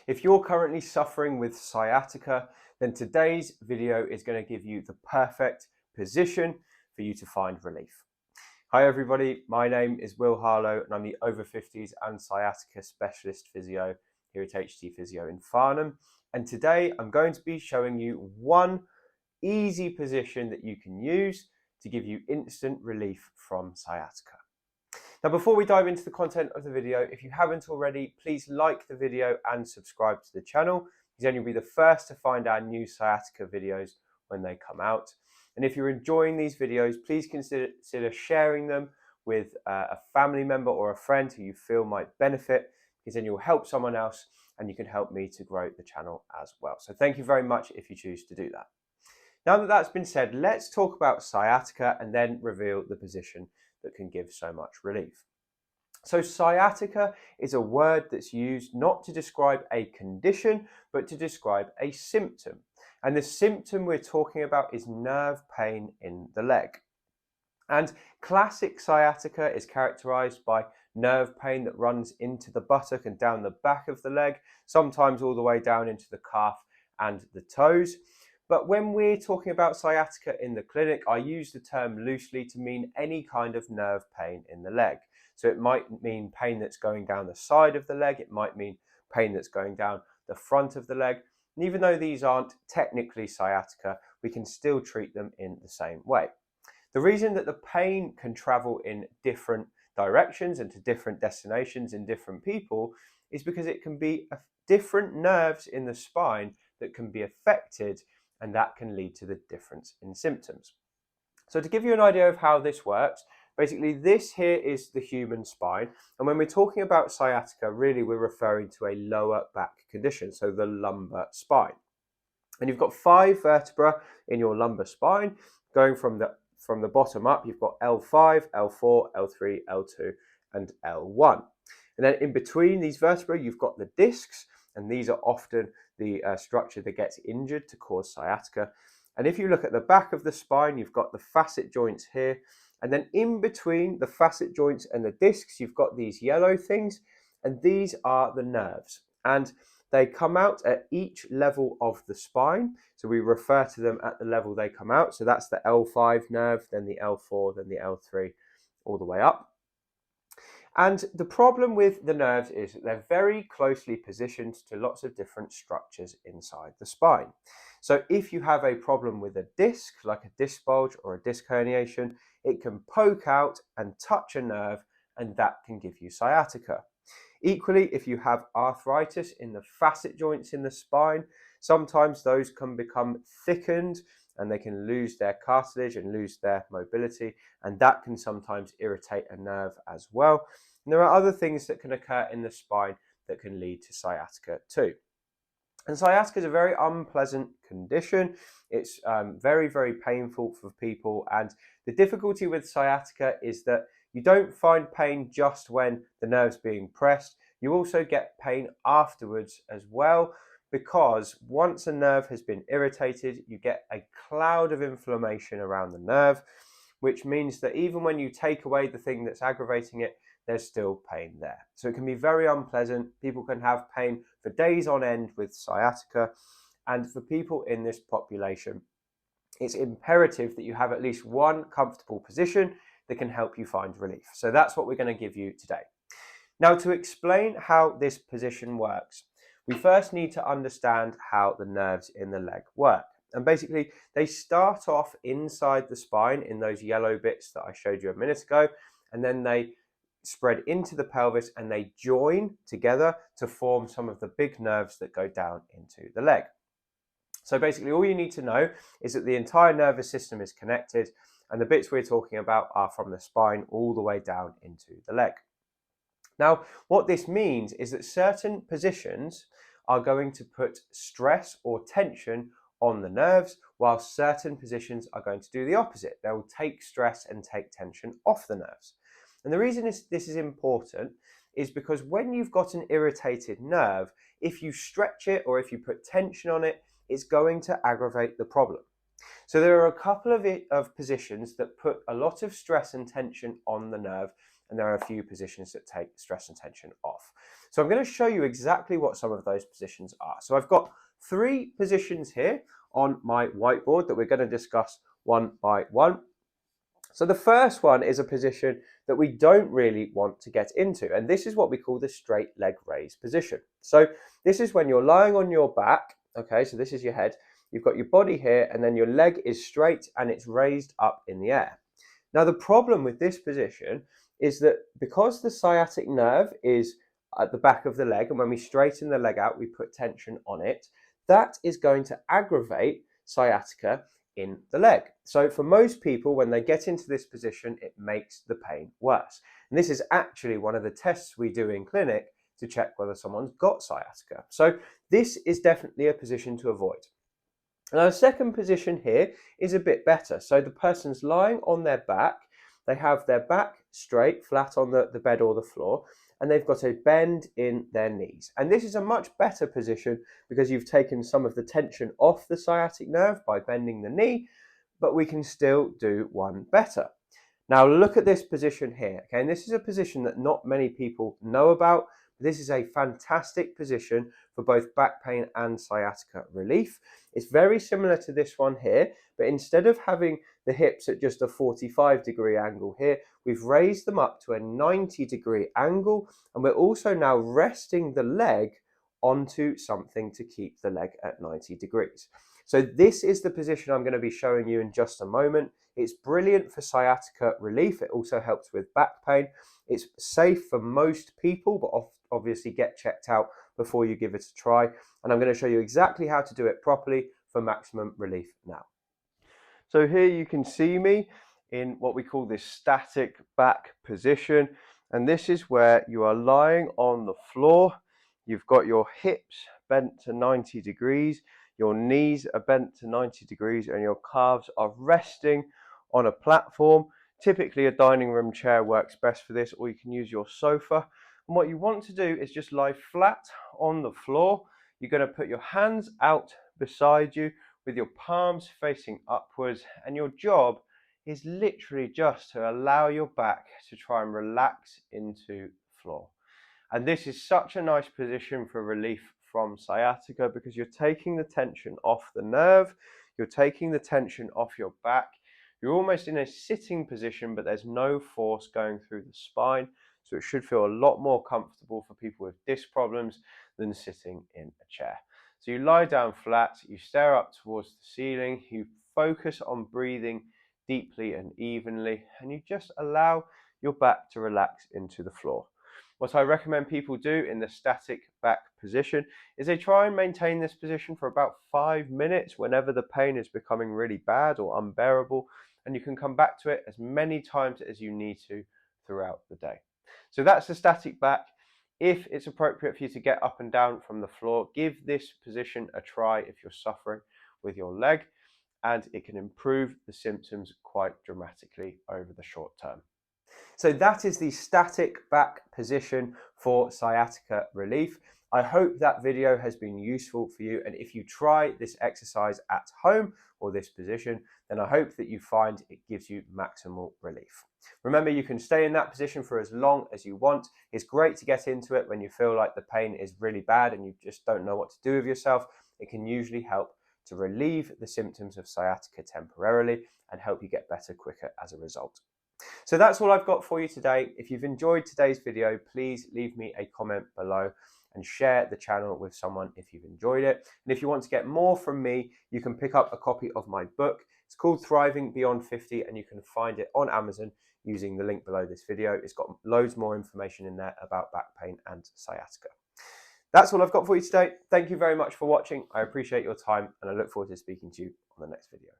If you're currently suffering with sciatica, then today's video is going to give you the perfect position for you to find relief. Hi everybody, my name is Will Harlow and I'm the Over-Fifties and Sciatica Specialist Physio here at HT Physio in Farnham. And today I'm going to be showing you one easy position that you can use to give you instant relief from sciatica. Now, before we dive into the content of the video, if you haven't already, please like the video and subscribe to the channel, because then you'll be the first to find our new sciatica videos when they come out. And if you're enjoying these videos, please consider sharing them with a family member or a friend who you feel might benefit, because then you'll help someone else and you can help me to grow the channel as well. So thank you very much if you choose to do that. Now that that's been said, let's talk about sciatica and then reveal the position that can give so much relief. So sciatica is a word that's used not to describe a condition, but to describe a symptom. And the symptom we're talking about is nerve pain in the leg. And classic sciatica is characterized by nerve pain that runs into the buttock and down the back of the leg, sometimes all the way down into the calf and the toes. But when we're talking about sciatica in the clinic, I use the term loosely to mean any kind of nerve pain in the leg. So it might mean pain that's going down the side of the leg, it might mean pain that's going down the front of the leg. And even though these aren't technically sciatica, we can still treat them in the same way. The reason that the pain can travel in different directions and to different destinations in different people is because it can be different nerves in the spine that can be affected, and that can lead to the difference in symptoms. So to give you an idea of how this works, basically this here is the human spine, and when we're talking about sciatica, really we're referring to a lower back condition, so the lumbar spine. And you've got 5 vertebrae in your lumbar spine, going from the bottom up. You've got L5, L4, L3, L2, and L1. And then in between these vertebrae, you've got the discs, and these are often the structure that gets injured to cause sciatica. And if you look at the back of the spine, you've got the facet joints here. And then in between the facet joints and the discs, you've got these yellow things, and these are the nerves. And they come out at each level of the spine. So we refer to them at the level they come out. So that's the L5 nerve, then the L4, then the L3, all the way up. And the problem with the nerves is that they're very closely positioned to lots of different structures inside the spine. So if you have a problem with a disc, like a disc bulge or a disc herniation, it can poke out and touch a nerve, and that can give you sciatica. Equally, if you have arthritis in the facet joints in the spine, sometimes those can become thickened and they can lose their cartilage and lose their mobility, and that can sometimes irritate a nerve as well. And there are other things that can occur in the spine that can lead to sciatica too. And sciatica is a very unpleasant condition. It's very, very painful for people. And the difficulty with sciatica is that you don't find pain just when the nerve's being pressed. You also get pain afterwards as well, because once a nerve has been irritated, you get a cloud of inflammation around the nerve, which means that even when you take away the thing that's aggravating it, there's still pain there. So it can be very unpleasant. People can have pain for days on end with sciatica. And for people in this population, it's imperative that you have at least one comfortable position that can help you find relief. So that's what we're going to give you today. Now, to explain how this position works, we first need to understand how the nerves in the leg work. And basically, they start off inside the spine in those yellow bits that I showed you a minute ago, and then they spread into the pelvis and they join together to form some of the big nerves that go down into the leg. So basically, all you need to know is that the entire nervous system is connected, and the bits we're talking about are from the spine all the way down into the leg. Now, what this means is that certain positions are going to put stress or tension on the nerves, while certain positions are going to do the opposite. They will take stress and take tension off the nerves. And the reason this is important is because when you've got an irritated nerve, if you stretch it or if you put tension on it, it's going to aggravate the problem. So there are a couple of positions that put a lot of stress and tension on the nerve, and there are a few positions that take stress and tension off. So I'm going to show you exactly what some of those positions are. So I've got 3 positions here on my whiteboard that we're going to discuss one by one. So the first one is a position that we don't really want to get into, and this is what we call the straight leg raise position. So this is when you're lying on your back, okay, so this is your head, you've got your body here, and then your leg is straight and it's raised up in the air. Now the problem with this position is that because the sciatic nerve is at the back of the leg, and when we straighten the leg out, we put tension on it, that is going to aggravate sciatica in the leg. So for most people, when they get into this position, it makes the pain worse. And this is actually one of the tests we do in clinic to check whether someone's got sciatica. So this is definitely a position to avoid. Now the second position here is a bit better. So the person's lying on their back, they have their back straight, flat on the bed or the floor, and they've got a bend in their knees. And this is a much better position because you've taken some of the tension off the sciatic nerve by bending the knee, but we can still do one better. Now look at this position here, okay? And this is a position that not many people know about. This is a fantastic position for both back pain and sciatica relief. It's very similar to this one here, but instead of having the hips at just a 45-degree angle here, we've raised them up to a 90-degree angle, and we're also now resting the leg onto something to keep the leg at 90 degrees. So this is the position I'm going to be showing you in just a moment. It's brilliant for sciatica relief. It also helps with back pain. It's safe for most people, but obviously get checked out before you give it a try. And I'm going to show you exactly how to do it properly for maximum relief now. So here you can see me in what we call this static back position. And this is where you are lying on the floor. You've got your hips bent to 90 degrees. Your knees are bent to 90 degrees and your calves are resting on a platform. Typically a dining room chair works best for this, or you can use your sofa. And what you want to do is just lie flat on the floor. You're going to put your hands out beside you with your palms facing upwards, and your job is literally just to allow your back to try and relax into the floor. And this is such a nice position for relief from sciatica because you're taking the tension off the nerve, you're taking the tension off your back. You're almost in a sitting position, but there's no force going through the spine. So it should feel a lot more comfortable for people with disc problems than sitting in a chair. So you lie down flat, you stare up towards the ceiling, you focus on breathing deeply and evenly, and you just allow your back to relax into the floor. What I recommend people do in the static back position is they try and maintain this position for about 5 minutes whenever the pain is becoming really bad or unbearable, and you can come back to it as many times as you need to throughout the day. So that's the static back. If it's appropriate for you to get up and down from the floor, give this position a try if you're suffering with your leg, and it can improve the symptoms quite dramatically over the short term. So that is the static back position for sciatica relief. I hope that video has been useful for you, and if you try this exercise at home or this position, then I hope that you find it gives you maximal relief. Remember, you can stay in that position for as long as you want. It's great to get into it when you feel like the pain is really bad and you just don't know what to do with yourself. It can usually help to relieve the symptoms of sciatica temporarily and help you get better quicker as a result. So that's all I've got for you today. If you've enjoyed today's video, please leave me a comment below and share the channel with someone if you've enjoyed it. And if you want to get more from me, you can pick up a copy of my book. It's called Thriving Beyond 50, and you can find it on Amazon using the link below this video. It's got loads more information in there about back pain and sciatica. That's all I've got for you today. Thank you very much for watching. I appreciate your time, and I look forward to speaking to you on the next video.